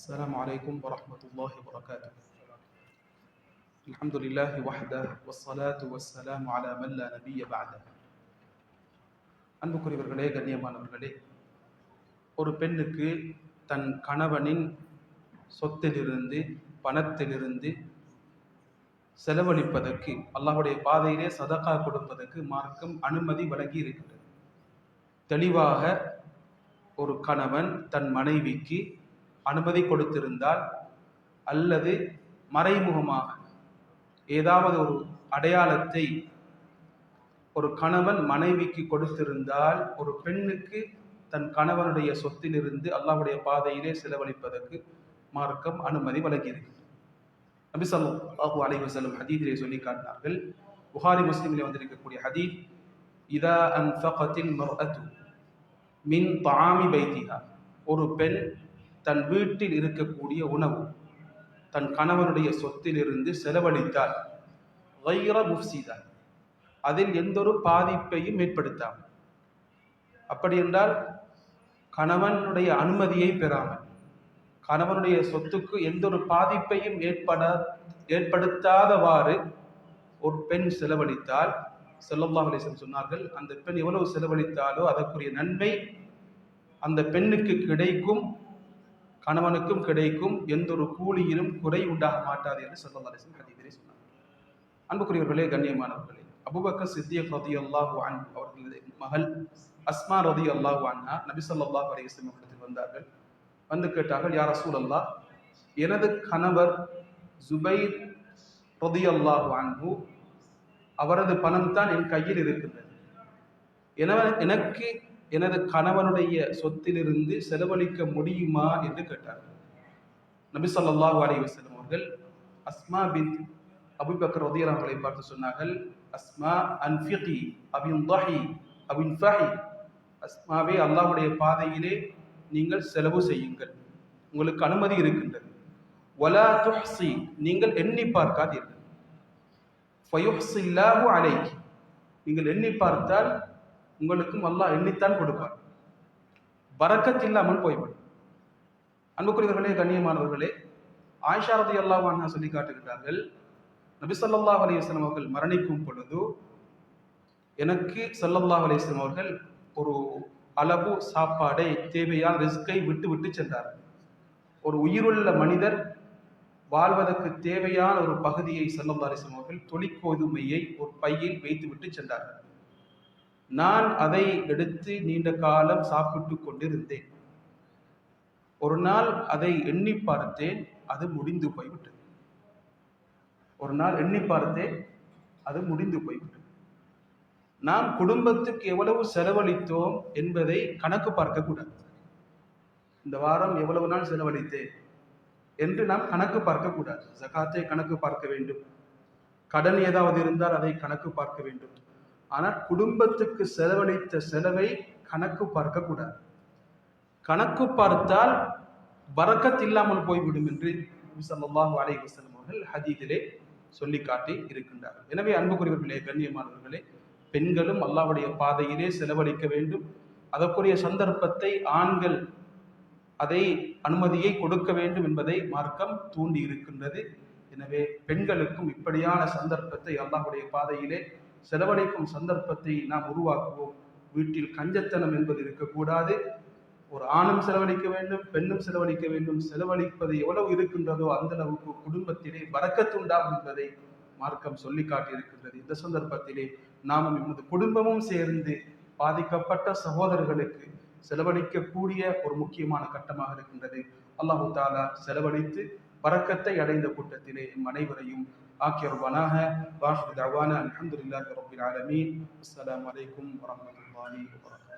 السلام عليكم ورحمة الله وبركاته. الحمد لله وحده والصلاة والسلام على من لا نبي بعده. அன்புக்குரியவர்களே, கண்ணியமானவர்களே, ஒரு பெண்ணுக்கு தன் கணவனின் சொத்திலிருந்து பணத்திலிருந்து செலவழிப்பதற்கு, அல்லாஹ்வுடைய பாதையிலே சதகா கொடுப்பதற்கு மார்க்கம் அனுமதி வழங்கி இருக்கிறது. தெளிவாக ஒரு கணவன் தன் மனைவிக்கு அனுமதி கொடுத்திருந்தால் அல்லது மறைமுகமாக ஏதாவது ஒரு அடையாளத்தை ஒரு கணவன் மனைவிக்கு கொடுத்திருந்தால், ஒரு பெண்ணுக்கு தன் கணவனுடைய சொத்திலிருந்து அல்லாஹ்வுடைய பாதையிலே செலவழிப்பதற்கு மார்க்கம் அனுமதி வழங்கியிருக்கிறது. நபி ஸல்லல்லாஹு அலைஹி வஸல்லம் ஹதீஸிலே சொல்லி காட்டினார்கள். புகாரி முஸ்லிமிலே வந்திருக்கக்கூடிய ஹதீஸ், இதா அன்ஃபகத்தில் மர்அத்து மின் தஆமி பைத்திஹா, ஒரு பெண் தன் வீட்டில் இருக்கக்கூடிய உணவு தன் கணவனுடைய சொத்திலிருந்து செலவழித்தால், கைர முஃப்சிதா, அதில் எந்த ஒரு பாதிப்பையும் ஏற்படுத்தாமல், அப்படி என்றால் கணவனுடைய அனுமதியை பெறாமல், கணவனுடைய சொத்துக்கு எந்த ஒரு பாதிப்பையும் ஏற்படுத்தாதவாறு ஒரு பெண் செலவழித்தால், ஸல்லல்லாஹு அலைஹி வஸல்லம் சொன்னார்கள், அந்த பெண் எவ்வளவு செலவழித்தாலோ அதற்குரிய நன்மை அந்த பெண்ணுக்கு கிடைக்கும், கணவனுக்கும் கிடைக்கும், எந்த ஒரு கூலியிலும் குறை உண்டாக மாட்டாது என்று ஸல்லல்லாஹு அலைஹி வஸல்லம் ஹதீஸிலே சொன்னார். அன்புக்குரியவர்களே, கண்ணியமானவர்களே, அபூபக்கர் சித்திக் ரலியல்லாஹு அன்ஹு அவர்களுடைய மகள் அஸ்மா ரலியல்லாஹு அன்ஹா நபி ஸல்லல்லாஹு அலைஹி வஸல்லம் இடத்தில் வந்தார்கள். வந்து கேட்டார்கள், யா ரசூலல்லாஹ், எனது கணவர் ஜுபைர் ரலியல்லாஹு அன்ஹு, அவரது பணம் தான் என் கையில் இருக்கின்றது, எனக்கு எனது கணவனுடைய சொத்திலிருந்து செலவழிக்க முடியுமா என்று கேட்டார்கள். நபி ஸல்லல்லாஹு அலைஹி வஸல்லம் அவர்கள் அஸ்மா பின்த் அபூபக்கர் ரலியல்லாஹு அன்ஹை பார்த்து சொன்னார்கள், அஸ்மா அன்ஃபிகி அபின்தஹி அபின்ஃபஹி, அஸ்மாவே, அல்லாஹ்வுடைய பாதையிலே நீங்கள் செலவு செய்யுங்கள், உங்களுக்கு அனுமதி இருக்கின்றது. வலா துஹ்சி, நீங்கள் எண்ணி பார்க்காதீர்கள். ஃபயுஹ்ஸில்லாஹு அலைஹி, நீங்கள் எண்ணி பார்த்தால் உங்களுக்கும் அல்லாஹ் எண்ணித்தான் கொடுப்பார், பரக்கத் இல்லாமல் போய்விடும். அன்புக்குரியவர்களே, கண்ணியமானவர்களே, ஆயிஷா ரலியல்லாஹு அன்ஹா சொல்லி காட்டுகிறார்கள், நபி ஸல்லல்லாஹு அலைஹி வஸல்லம் அவர்கள் மரணிக்கும் பொழுது எனக்கு ஸல்லல்லாஹு அலைஹி வஸல்லம் அவர்கள் ஒரு அளவு சாப்பாடை, தேவையான ரிஸ்கை விட்டு சென்றார்கள். ஒரு உயிருள்ள மனிதர் வாழ்வதற்கு தேவையான ஒரு பகுதியை ஸல்லல்லாஹு அலைஹி வஸல்லம் அவர்கள் தொழிற்கோதுமையை ஒரு பையில் வைத்து சென்றார்கள். நான் அதை எடுத்து நீண்ட காலம் சாப்பிட்டு கொண்டிருந்தேன். ஒரு நாள் அதை எண்ணி பார்த்தேன், அது முடிந்து போய்விட்டது. ஒரு நாள் எண்ணி பார்த்தேன், அது முடிந்து போய்விட்டது. நாம் குடும்பத்துக்கு எவ்வளவு செலவழித்தோம் என்பதை கணக்கு பார்க்க கூடாது. இந்த வாரம் எவ்வளவு நாள் செலவழித்தேன் என்று நாம் கணக்கு பார்க்க கூடாது. ஜகாத்தை கணக்கு பார்க்க வேண்டும், கடன் ஏதாவது இருந்தால் அதை கணக்கு பார்க்க வேண்டும். ஆனால் குடும்பத்துக்கு செலவழித்த செலவை கணக்கு பார்க்க கூடாது. கணக்கு பார்த்தால் பரக்கத் இல்லாமல் போய்விடும் என்று ஸல்லல்லாஹு அலைஹி வஸல்லம் அவர்கள் ஹதீஸிலே சொல்லி காட்டி இருக்கின்றார்கள். எனவே அன்புக்குரியவர்களே, கண்ணியமானவர்களே, பெண்களும் அல்லாஹ்வுடைய பாதையிலே செலவழிக்க வேண்டும். அதற்குரிய சந்தர்ப்பத்தை ஆண்கள் அதை அனுமதியை கொடுக்க வேண்டும் என்பதை மார்க்கம் தூண்டி இருக்கின்றது. எனவே பெண்களுக்கும் இப்படியான சந்தர்ப்பத்தை, அல்லாஹ்வுடைய பாதையிலே செலவழிக்கும் சந்தர்ப்பத்தை நாம் உருவாக்குவோம். வீட்டில் கஞ்சத்தனம் என்பது இருக்கக்கூடாது. ஒரு ஆணும் செலவழிக்க வேண்டும், பெண்ணும் செலவழிக்க வேண்டும். செலவழிப்பது எவ்வளவு இருக்கின்றதோ அந்த அளவுக்கு குடும்பத்திலே பரக்கத் உண்டாகும் என்பதை மார்க்கம் சொல்லி காட்டி இருக்கின்றது. இந்த சந்தர்ப்பத்திலே நாமும் எமது குடும்பமும் சேர்ந்து பாதிக்கப்பட்ட சகோதரர்களுக்கு செலவழிக்கக்கூடிய ஒரு முக்கியமான கட்டமாக இருக்கின்றது. அல்லாஹு தஆலா செலவழித்து பரக்கத்தை அடைந்த கூட்டத்திலே அனைவரையும் ஆக்கியருவானாக. வாஹிரு தஅவானா அல்ஹம்துலில்லாஹி ரப்பில் ஆலமீன். அஸ்ஸலாமு அலைக்கும் வரஹ்மத்துல்லாஹி வபரகாத்துஹு.